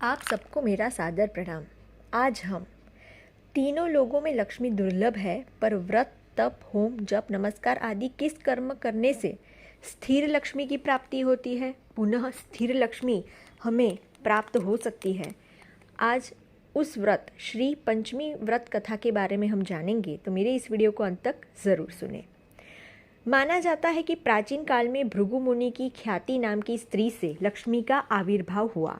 आप सबको मेरा सादर प्रणाम। आज हम तीनों लोगों में लक्ष्मी दुर्लभ है, पर व्रत, तप, होम, जप, नमस्कार आदि किस कर्म करने से स्थिर लक्ष्मी की प्राप्ति होती है, पुनः स्थिर लक्ष्मी हमें प्राप्त हो सकती है। आज उस व्रत श्री पंचमी व्रत कथा के बारे में हम जानेंगे, तो मेरे इस वीडियो को अंत तक ज़रूर सुने। माना जाता है कि प्राचीन काल में भृगु मुनि की ख्याति नाम की स्त्री से लक्ष्मी का आविर्भाव हुआ।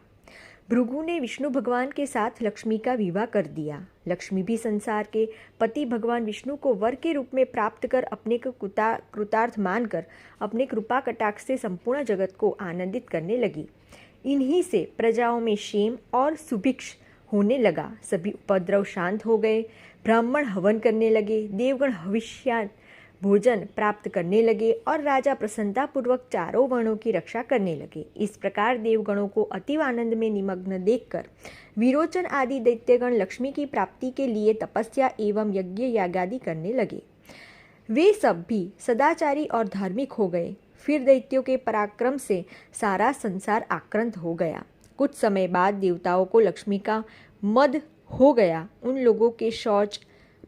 भृगु ने विष्णु भगवान के साथ लक्ष्मी का विवाह कर दिया। लक्ष्मी भी संसार के पति भगवान विष्णु को वर के रूप में प्राप्त कर अपने को कृतार्थ मानकर अपने कृपा कटाक्ष से संपूर्ण जगत को आनंदित करने लगी। इन्हीं से प्रजाओं में क्षेम और सुभिक्ष होने लगा। सभी उपद्रव शांत हो गए। ब्राह्मण हवन करने लगे, देवगण हविष्यान भोजन प्राप्त करने लगे और राजा प्रसन्नतापूर्वक चारों वर्णों की रक्षा करने लगे। इस प्रकार देवगणों को अतीव आनंद में निमग्न देखकर विरोचन आदि दैत्यगण लक्ष्मी की प्राप्ति के लिए तपस्या एवं यज्ञ यागादि करने लगे। वे सब भी सदाचारी और धार्मिक हो गए। फिर दैत्यों के पराक्रम से सारा संसार आक्रांत हो गया। कुछ समय बाद देवताओं को लक्ष्मी का मद हो गया। उन लोगों के शौच,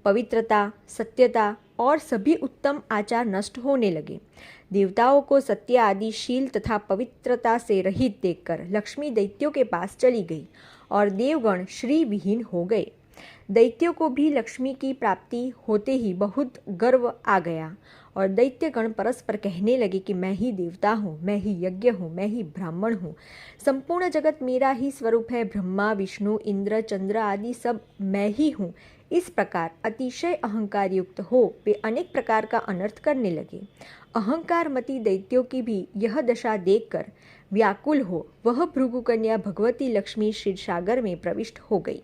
पवित्रता, सत्यता और सभी उत्तम आचार नष्ट होने लगे। देवताओं को सत्य आदि शील तथा पवित्रता से रहित देखकर लक्ष्मी दैत्यों के पास चली गई और देवगण श्री विहीन हो गए। दैत्यों को भी लक्ष्मी की प्राप्ति होते ही बहुत गर्व आ गया और दैत्यगण परस्पर कहने लगे कि मैं ही देवता हूँ, मैं ही यज्ञ हूँ, मैं ही ब्राह्मण हूँ, संपूर्ण जगत मेरा ही स्वरूप है। ब्रह्मा, विष्णु, इंद्र, चंद्र आदि सब मैं ही हूँ। इस प्रकार अतिशय अहंकार युक्त हो वे अनेक प्रकार का अनर्थ करने लगे। अहंकार मती दैत्यों की भी यह दशा देखकर व्याकुल हो वह भृगु कन्या भगवती लक्ष्मी क्षीरसागर में प्रविष्ट हो गई।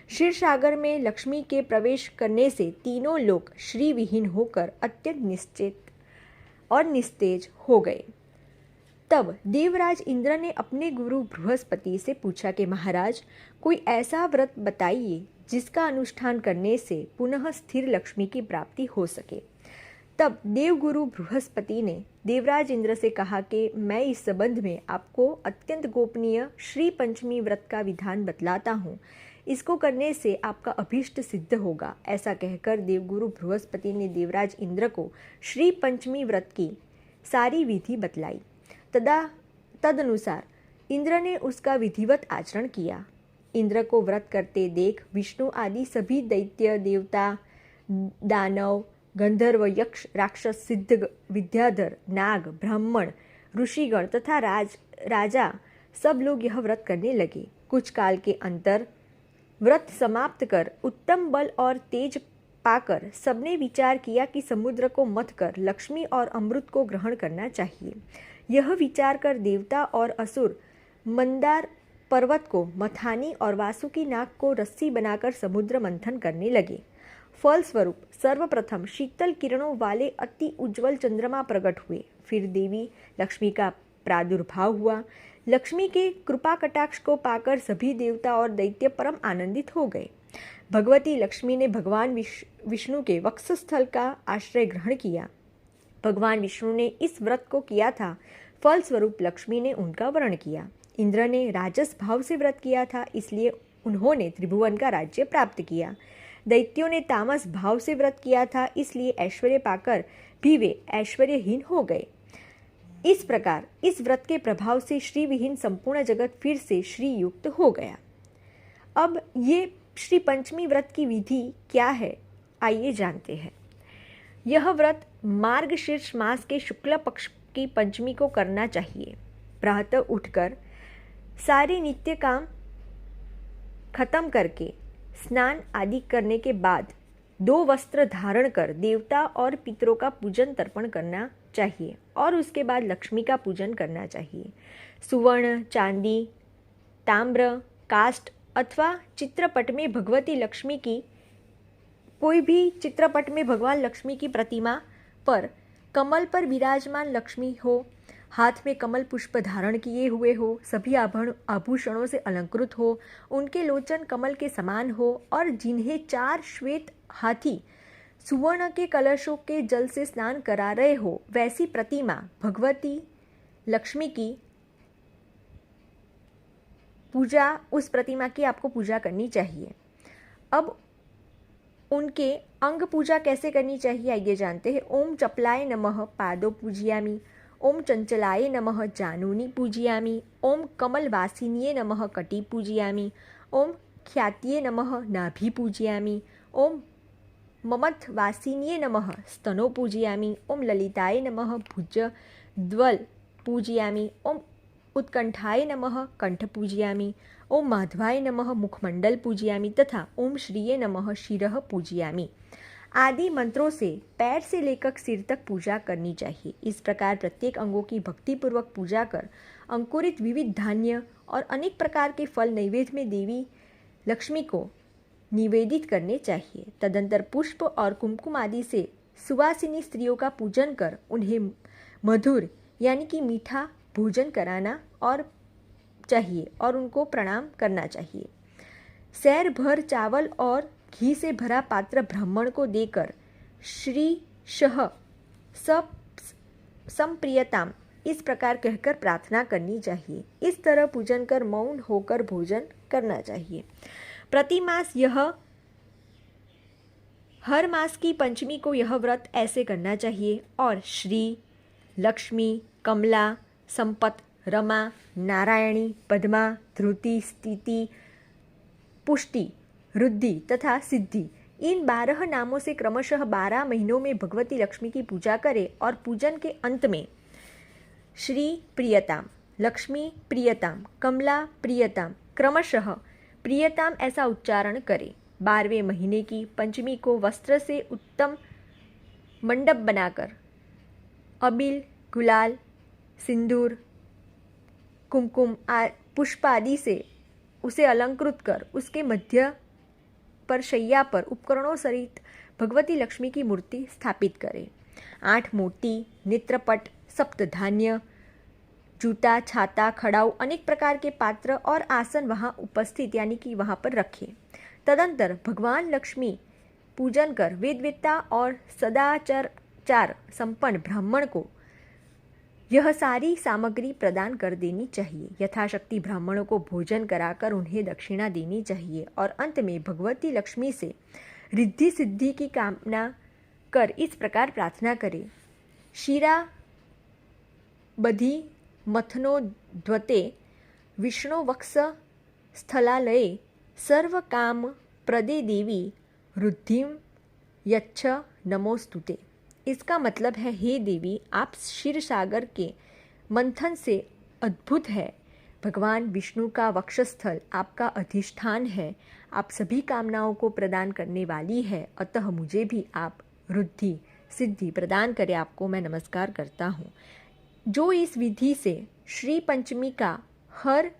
क्षीरसागर में लक्ष्मी के प्रवेश करने से तीनों लोग श्रीविहीन होकर अत्यंत निश्चित और निस्तेज हो गए। तब देवराज इंद्र ने अपने गुरु बृहस्पति से पूछा कि महाराज, कोई ऐसा व्रत बताइए जिसका अनुष्ठान करने से पुनः स्थिर लक्ष्मी की प्राप्ति हो सके। तब देवगुरु बृहस्पति ने देवराज इंद्र से कहा कि मैं इस संबंध में आपको अत्यंत गोपनीय श्री पंचमी व्रत का विधान बतलाता हूँ। इसको करने से आपका अभीष्ट सिद्ध होगा। ऐसा कहकर देवगुरु बृहस्पति ने देवराज इंद्र को श्री पंचमी व्रत की सारी विधि बतलाई। तदनुसार इंद्र ने उसका विधिवत आचरण किया। इंद्र को व्रत करते देख विष्णु आदि सभी दैत्य, देवता, दानव, गंधर्व, यक्ष, राक्षस, सिद्ध, विद्याधर, नाग, ब्राह्मण, ऋषिगण तथा राजा सब लोग यह व्रत करने लगे। कुछ काल के अंतर व्रत समाप्त कर उत्तम बल और तेज पाकर सबने विचार किया कि समुद्र को मथ कर लक्ष्मी और अमृत को ग्रहण करना चाहिए। यह विचार कर देवता और असुर मंदार पर्वत को मथानी और वासुकी नाग को रस्सी बनाकर समुद्र मंथन करने लगे। फलस्वरूप सर्वप्रथम शीतल किरणों वाले अति उज्जवल चंद्रमा प्रकट हुए। फिर देवी लक्ष्मी का प्रादुर्भाव हुआ। लक्ष्मी के कृपा कटाक्ष को पाकर सभी देवता और दैत्य परम आनंदित हो गए। भगवती लक्ष्मी ने भगवान विष्णु के वक्षस्थल का आश्रय ग्रहण किया। भगवान विष्णु ने इस व्रत को किया था, फलस्वरूप लक्ष्मी ने उनका वरण किया। इंद्र ने राजस भाव से व्रत किया था, इसलिए उन्होंने त्रिभुवन का राज्य प्राप्त किया। दैत्यों ने तामस भाव से व्रत किया था, इसलिए ऐश्वर्य पाकर भी वे ऐश्वर्यहीन हो गए। इस प्रकार इस व्रत के प्रभाव से श्रीविहीन संपूर्ण जगत फिर से श्री युक्त हो गया। अब ये श्री पंचमी व्रत की विधि क्या है, आइए जानते हैं। यह व्रत मार्गशीर्ष मास के शुक्ल पक्ष की पंचमी को करना चाहिए। प्रातः उठकर सारे नित्य काम खत्म करके स्नान आदि करने के बाद 2 वस्त्र धारण कर देवता और पितरों का पूजन तर्पण करना चाहिए और उसके बाद लक्ष्मी का पूजन करना चाहिए। सुवर्ण, चांदी, ताम्र, काष्ठ अथवा चित्रपट में भगवती लक्ष्मी की कोई भी चित्रपट में भगवान लक्ष्मी की प्रतिमा पर कमल पर विराजमान लक्ष्मी हो, हाथ में कमल पुष्प धारण किए हुए हो, सभी आभूषणों से अलंकृत हो, उनके लोचन कमल के समान हो और जिन्हें 4 श्वेत हाथी सुवर्ण के कलशों के जल से स्नान करा रहे हो, वैसी प्रतिमा भगवती लक्ष्मी की पूजा, उस प्रतिमा की आपको पूजा करनी चाहिए। अब उनके अंग पूजा कैसे करनी चाहिए आइए जानते हैं। ओम चपलाय नमः पादो पूजयामि, ओम चंचलाय नमः जानूनि पूजयामि, ओम कमलवासिन्ये नमः कटी पूजयामि, ओम ख्यातिये नमः नाभि पूजयामि, ओम ममथवासिन्ये नमः स्तनो पूजयामि, ओम ललिताय नमः भुजद्वल पूजयामि, ओम उत्कंठाय नमः कंठ पूजयामि, ओम माधवाय नमः मुखमंडल पूजयामि तथा ओम श्रीये नमः शिरः पूजयामि आदि मंत्रों से पैर से लेकर सिर तक पूजा करनी चाहिए। इस प्रकार प्रत्येक अंगों की भक्तिपूर्वक पूजा कर अंकुरित विविध धान्य और अनेक प्रकार के फल नैवेद्य में देवी लक्ष्मी को निवेदित करने चाहिए। तदंतर पुष्प और कुमकुम आदि से सुवासिनी स्त्रियों का पूजन कर उन्हें मधुर यानी कि मीठा भोजन कराना और चाहिए और उनको प्रणाम करना चाहिए। सैर भर चावल और घी से भरा पात्र ब्राह्मण को देकर श्री शह सब संप्रियताम इस प्रकार कहकर प्रार्थना करनी चाहिए। इस तरह पूजन कर मौन होकर भोजन करना चाहिए। प्रतिमास यह हर मास की पंचमी को यह व्रत ऐसे करना चाहिए और श्री, लक्ष्मी, कमला, संपत, रमा, नारायणी, पद्मा, धृति, स्थिति, पुष्टि, रुद्धि तथा सिद्धि इन 12 नामों से क्रमशः 12 महीनों में भगवती लक्ष्मी की पूजा करें और पूजन के अंत में श्री प्रियताम, लक्ष्मी प्रियताम, कमला प्रियताम, क्रमशः प्रियताम ऐसा उच्चारण करें। 12वें महीने की पंचमी को वस्त्र से उत्तम मंडप बनाकर अबील, गुलाल, सिंदूर, कुमकुम, पुष्प आदि से उसे अलंकृत कर उसके मध्य पर शैया पर उपकरणों सहित भगवती लक्ष्मी की मूर्ति स्थापित करें। 8 मोती, नेत्रपट, सप्तधान्य, जूता, छाता, खड़ाऊ, अनेक प्रकार के पात्र और आसन वहाँ उपस्थित यानी कि वहाँ पर रखें। तदंतर भगवान लक्ष्मी पूजन कर वेदवेत्ता और सदाचार संपन्न ब्राह्मण को यह सारी सामग्री प्रदान कर देनी चाहिए। यथाशक्ति ब्राह्मणों को भोजन कराकर उन्हें दक्षिणा देनी चाहिए और अंत में भगवती लक्ष्मी से रिद्धि सिद्धि की कामना कर इस प्रकार प्रार्थना करें। शिरा बधि मथनो ध्वते विष्णु वक्ष स्थलालये सर्व काम प्रदे देवी रुद्धिम यच्छ नमोस्तुते। इसका मतलब है, हे देवी, आप क्षीर सागर के मंथन से अद्भुत है। भगवान विष्णु का वक्षस्थल आपका अधिष्ठान है। आप सभी कामनाओं को प्रदान करने वाली है, अतः मुझे भी आप रुद्धि सिद्धि प्रदान करें, आपको मैं नमस्कार करता हूँ। जो इस विधि से श्री पंचमी का हर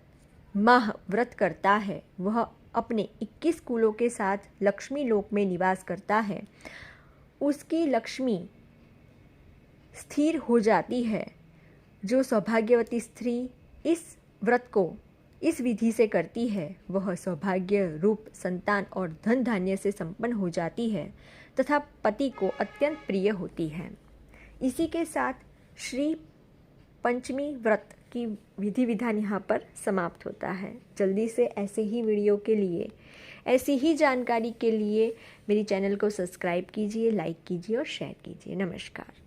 माह व्रत करता है वह अपने 21 कुलों के साथ लक्ष्मी लोक में निवास करता है। उसकी लक्ष्मी स्थिर हो जाती है। जो सौभाग्यवती स्त्री इस व्रत को इस विधि से करती है वह सौभाग्य रूप संतान और धन धान्य से संपन्न हो जाती है तथा पति को अत्यंत प्रिय होती है। इसी के साथ श्री पंचमी व्रत की विधि विधान यहाँ पर समाप्त होता है। जल्दी से ऐसे ही वीडियो के लिए, ऐसी ही जानकारी के लिए मेरी चैनल को सब्सक्राइब कीजिए, लाइक कीजिए और शेयर कीजिए। नमस्कार।